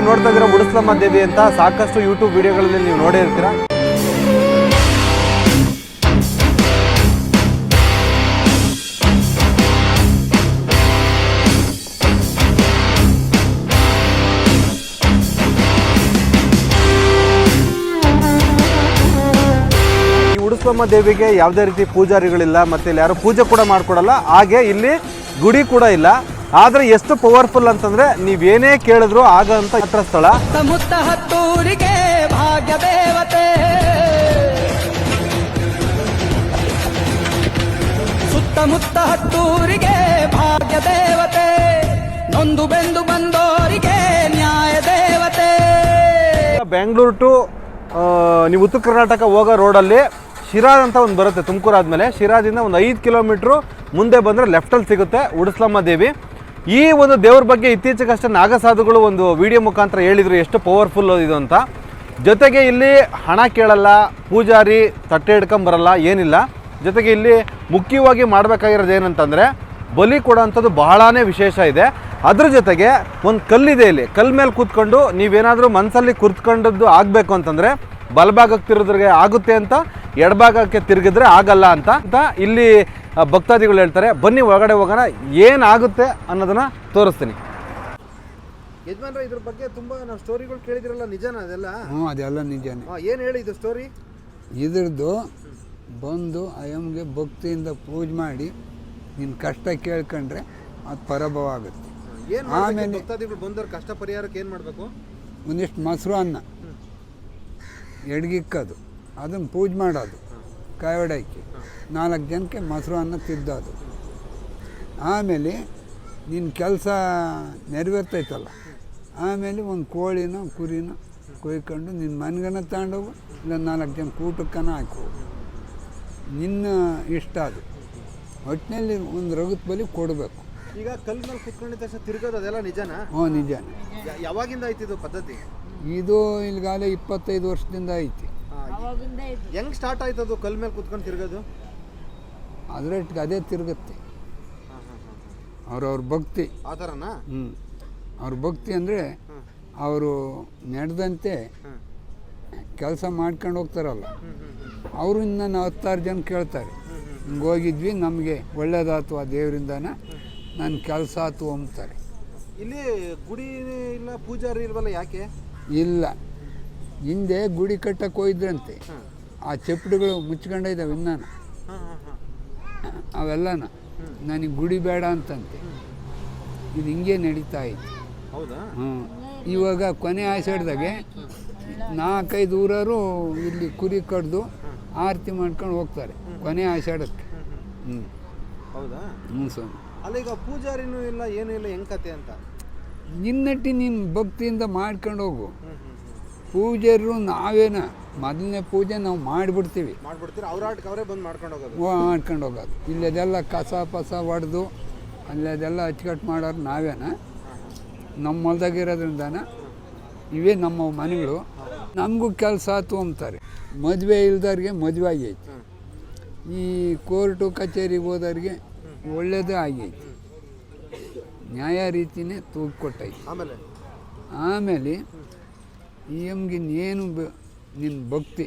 ನೋಡ್ತಾ ಇದ್ದೀರಾ ಉಡುಸ್ಲಮ್ಮ ದೇವಿ ಅಂತ ಸಾಕಷ್ಟು ಯೂಟ್ಯೂಬ್ ವಿಡಿಯೋಗಳಲ್ಲಿ ನೀವು ನೋಡೇ ಇರ್ತೀರಾ. ಈ ಉಡುಸ್ಲಮ್ಮ ದೇವಿಗೆ ಯಾವುದೇ ರೀತಿ ಪೂಜಾರಿಗಳಿಲ್ಲ, ಮತ್ತೆ ಇಲ್ಲಿ ಯಾರು ಪೂಜೆ ಕೂಡ ಮಾಡ್ಕೊಡಲ್ಲ. ಹಾಗೆ ಇಲ್ಲಿ ಗುಡಿ ಕೂಡ ಇಲ್ಲ. ಆದ್ರೆ ಎಷ್ಟು ಪವರ್ಫುಲ್ ಅಂತಂದ್ರೆ ನೀವೇನೇ ಕೇಳಿದ್ರು ಆಗಂತ ಹತ್ರ ಸ್ಥಳ. ಸುತ್ತಮುತ್ತ ಹತ್ತೂರಿಗೆ ಭಾಗ್ಯ ದೇವತೆ, ಸುತ್ತಮುತ್ತ ಹತ್ತೂರಿಗೆ ಭಾಗ್ಯ ದೇವತೆ, ನೊಂದು ಬೆಂದು ಬಂದೋರಿಗೆ ನ್ಯಾಯ ದೇವತೆ. ಬೆಂಗಳೂರು ಟು ನೀವು ಉತ್ತರ ಕರ್ನಾಟಕ ಹೋಗೋ ರೋಡಲ್ಲಿ ಶಿರಾದ್ ಅಂತ ಒಂದು ಬರುತ್ತೆ. ತುಮಕೂರು ಆದಮೇಲೆ ಶಿರಾದಿಂದ ಒಂದು 5 ಕಿಲೋಮೀಟ್ರು ಮುಂದೆ ಬಂದರೆ ಲೆಫ್ಟಲ್ಲಿ ಸಿಗುತ್ತೆ ಉಡುಸ್ಲಮ್ಮ ದೇವಿ. ಈ ಒಂದು ದೇವ್ರ ಬಗ್ಗೆ ಇತ್ತೀಚೆಗಷ್ಟೇ ನಾಗಸಾಧುಗಳು ಒಂದು ವಿಡಿಯೋ ಮುಖಾಂತರ ಹೇಳಿದರು ಎಷ್ಟು ಪವರ್ಫುಲ್ ಇದು ಅಂತ. ಜೊತೆಗೆ ಇಲ್ಲಿ ಹಣ ಕೇಳಲ್ಲ, ಪೂಜಾರಿ ತಟ್ಟೆ ಹಿಡ್ಕೊಂಬರಲ್ಲ, ಏನಿಲ್ಲ. ಜೊತೆಗೆ ಇಲ್ಲಿ ಮುಖ್ಯವಾಗಿ ಮಾಡಬೇಕಾಗಿರೋದು ಏನಂತಂದರೆ ಬಲಿ ಕೊಡೋಂಥದ್ದು ಬಹಳನೇ ವಿಶೇಷ ಇದೆ. ಅದ್ರ ಜೊತೆಗೆ ಒಂದು ಕಲ್ಲಿದೆ, ಇಲ್ಲಿ ಕಲ್ಲು ಮೇಲೆ ಕೂತ್ಕೊಂಡು ನೀವೇನಾದರೂ ಮನಸ್ಸಲ್ಲಿ ಕೂತ್ಕೊಂಡದ್ದು ಆಗಬೇಕು ಅಂತಂದರೆ ಬಲಭಾಗಕ್ಕೆ ತಿರುಗಿದ್ರೆ ಆಗುತ್ತೆ ಅಂತ, ಎಡಭಾಗಕ್ಕೆ ತಿರುಗಿದ್ರೆ ಆಗಲ್ಲ ಅಂತ ಇಲ್ಲಿ ಭಕ್ತಾದಿಗಳು ಹೇಳ್ತಾರೆ. ಬನ್ನಿ ಒಳಗಡೆ ಹೋಗೋಣ, ಏನಾಗುತ್ತೆ ಅನ್ನೋದನ್ನ ತೋರಿಸ್ತೀನಿ. ಯಜಮಾನ್ರೆ, ಇದ್ರ ಬಗ್ಗೆ ತುಂಬಾ ನಾವು ಸ್ಟೋರಿಗಳು ಕೇಳಿದಿರಲ್ಲ, ನಿಜನಾ ಅದೆಲ್ಲ? ಅದೆಲ್ಲ ನಿಜನೇ. ಏನು ಹೇಳಿ ಇದು ಸ್ಟೋರಿ? ಇದ್ರದ್ದು ಬಂದು ಅಯ್ಯಮ್ಮಗೆ ಭಕ್ತಿಯಿಂದ ಪೂಜೆ ಮಾಡಿ ನಿನ್ನ ಕಷ್ಟ ಕೇಳ್ಕೊಂಡ್ರೆ ಅದು ಪರಭವ ಆಗುತ್ತೆ. ಆಮೇಲೆ ಭಕ್ತಾದಿಗಳು ಬಂದವ್ರ ಕಷ್ಟ ಪರಿಹಾರಕ್ಕೆ ಏನು ಮಾಡಬೇಕು? ಒಂದಿಷ್ಟು ಮೊಸರು ಅನ್ನ ಎಡ್ಗಿಕ್ಕದು, ಅದನ್ನು ಪೂಜೆ ಮಾಡೋದು, ಕಾಯಿವಡಾಕಿ 4 ಜನಕ್ಕೆ ಮೊಸರು ಅನ್ನ ತಿದ್ದೋದು. ಆಮೇಲೆ ನಿನ್ನ ಕೆಲಸ ನೆರವೇರ್ತೈತಲ್ಲ, ಆಮೇಲೆ ಒಂದು ಕೋಳಿನ ಕುರಿನ ಕೊಯ್ಕೊಂಡು ನಿನ್ನ ಮನೆಗನ ತಗೊಂಡೋಗು, ಇಲ್ಲ 4 ಜನ ಊಟಕ್ಕನ ಹಾಕೋದು, ನಿನ್ನ ಇಷ್ಟ. ಅದು ಒಟ್ಟಿನಲ್ಲಿ ಒಂದು ರಗತ್ ಬಲಿ ಕೊಡಬೇಕು. ಈಗ ಕಲ್ಲು ಮೇಲೆ ಕುತ್ಕೊಂಡಿದ್ದ ತಕ್ಷಣ ತಿರ್ಗೋದು ಅದೆಲ್ಲ ನಿಜನಾ? ಹ್ಞೂ ನಿಜಾನೆ. ಯಾವಾಗಿಂದ ಐತಿ ಇದು ಪದ್ಧತಿ? ಇದು ಇಲ್ಲಿಗಾಲ 25 ವರ್ಷದಿಂದ ಐತಿ. ಹೆಂಗ್ ಸ್ಟಾರ್ಟ್ ಆಯ್ತು ಅದು ಕಲ್ ಮೇಲೆ ಕುತ್ಕೊಂಡು ತಿರ್ಗೋದು? ಅದರೊಟ್ಟಿಗೆ ಅದೇ ತಿರುಗುತ್ತೆ. ಅವ್ರವ್ರ ಭಕ್ತಿ ಆ ಥರನಾ? ಅವ್ರ ಭಕ್ತಿ ಅಂದರೆ ಅವರು ನಡೆದಂತೆ ಕೆಲಸ ಮಾಡ್ಕೊಂಡು ಹೋಗ್ತಾರಲ್ಲ, ಅವರು ಇನ್ನು 10 ಜನ ಕೇಳ್ತಾರೆ, ಹಿಂಗೆ ಹೋಗಿದ್ವಿ ನಮಗೆ ಒಳ್ಳೇದಾಯ್ತು ಆ ದೇವರಿಂದನ, ನನ್ನ ಕೆಲಸ ಆಯ್ತು ಅಂಬ್ತಾರೆ. ಇಲ್ಲಿ ಗುಡಿ ಇಲ್ಲ, ಪೂಜಾರಿ ಇಲ್ವಲ್ಲ, ಯಾಕೆ? ಇಲ್ಲ, ಹಿಂದೆ ಗುಡಿ ಕಟ್ಟಕ್ಕೆ ಹೋಗಿದ್ರಂತೆ, ಆ ಚಪ್ಪಡಿಗಳು ಮುಚ್ಕೊಂಡಿದ್ದಾವೆ ಇನ್ನೂ, ಅವೆಲ್ಲನ ನನಗೆ ಗುಡಿ ಬೇಡ ಅಂತಂತೆ. ಇದು ಹಿಂಗೆ ನಡೀತಾ ಐತಿ. ಹೌದಾ? ಇವಾಗ ಕೊನೆ ಆಷಾಢದಾಗೆ 4-5 ಊರವರು ಇಲ್ಲಿ ಕುರಿ ಕಡ್ದು ಆರತಿ ಮಾಡ್ಕೊಂಡು ಹೋಗ್ತಾರೆ ಕೊನೆ ಆಷಾಢಕ್ಕೆ. ಹೌದಾ? ಸ್ವಾಮಿ. ಅಲ್ಲ, ಈಗ ಪೂಜಾರಿನೂ ಇಲ್ಲ, ಏನೂ ಇಲ್ಲ, ಹೆಂಗ್ ಕತೆ ಅಂತ? ನಿನ್ನಟ್ಟಿ ನೀನು ಭಕ್ತಿಯಿಂದ ಮಾಡ್ಕೊಂಡು ಹೋಗು. ಪೂಜಾರರು ನಾವೇನ ಮೊದಲನೇ ಪೂಜೆ ನಾವು ಮಾಡಿಬಿಡ್ತೀವಿ, ಅವರೇ ಬಂದು ಮಾಡ್ಕೊಂಡು ಹೋಗೋದು. ಇಲ್ಲದೆಲ್ಲ ಕಸ ಪಸ ಹೊಡೆದು ಅಲ್ಲದೆಲ್ಲ ಅಚ್ಚುಕಟ್ಟು ಮಾಡೋರು ನಾವೇನ, ನಮ್ಮ ಹೊಲ್ದಾಗಿರೋದ್ರಿಂದನ ಇವೇ ನಮ್ಮ ಮನೆಗಳು. ನಮಗೂ ಕೆಲಸ ಆಯ್ತು ಅಂತಾರೆ. ಮದುವೆ ಇಲ್ದವ್ರಿಗೆ ಮದುವೆ ಆಗೈತಿ, ಈ ಕೋರ್ಟು ಕಚೇರಿಗೆ ಹೋದವ್ರಿಗೆ ಒಳ್ಳೇದೇ ಆಗೈತಿ, ನ್ಯಾಯ ರೀತಿಯೇ ತೂಗಿ ಕೊಟ್ಟೈತಿ. ಆಮೇಲೆ ಈ ಎಮ್ಗಿನ್ನೇನು ನಿನ್ನ ಭಕ್ತಿ.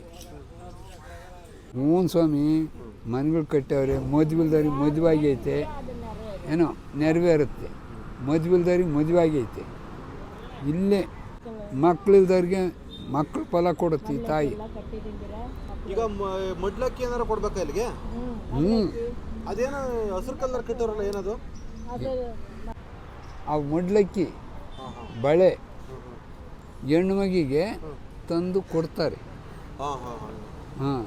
ಹ್ಞೂ ಸ್ವಾಮಿ, ಮನೆಗಳು ಕಟ್ಟವ್ರೆ, ಮದುವೆಲ್ದವ್ರಿಗೆ ಮದುವೆ ಆಗೈತೆ, ಏನೋ ನೆರವೇರುತ್ತೆ. ಮದುವೆಲ್ದವ್ರಿಗೆ ಮದುವೆ ಆಗೈತೆ, ಇಲ್ಲೇ ಮಕ್ಕಳಿಲ್ದವ್ರಿಗೆ ಮಕ್ಕಳು ಫಲ ಕೊಡುತ್ತೆ ಈ ತಾಯಿ. ಈಗ ಮೊಡ್ಲಕ್ಕಿ ಏನಾರು ಕೊಡ್ಬೇಕಾ ಇಲ್ಲಿಗೆ? ಅದೇನೋ ಹಸಿರು ಕಲ್ಲರ್ ಕಟ್ಟೋರಲ್ಲ, ಏನದು? ಆ ಮೊಡ್ಲಕ್ಕಿ ಬಳೆ ಹೆಣ್ಣು ಮಗಿಗೆ ತಂದು ಕೊಡ್ತಾರೆ. ಹಾಂ,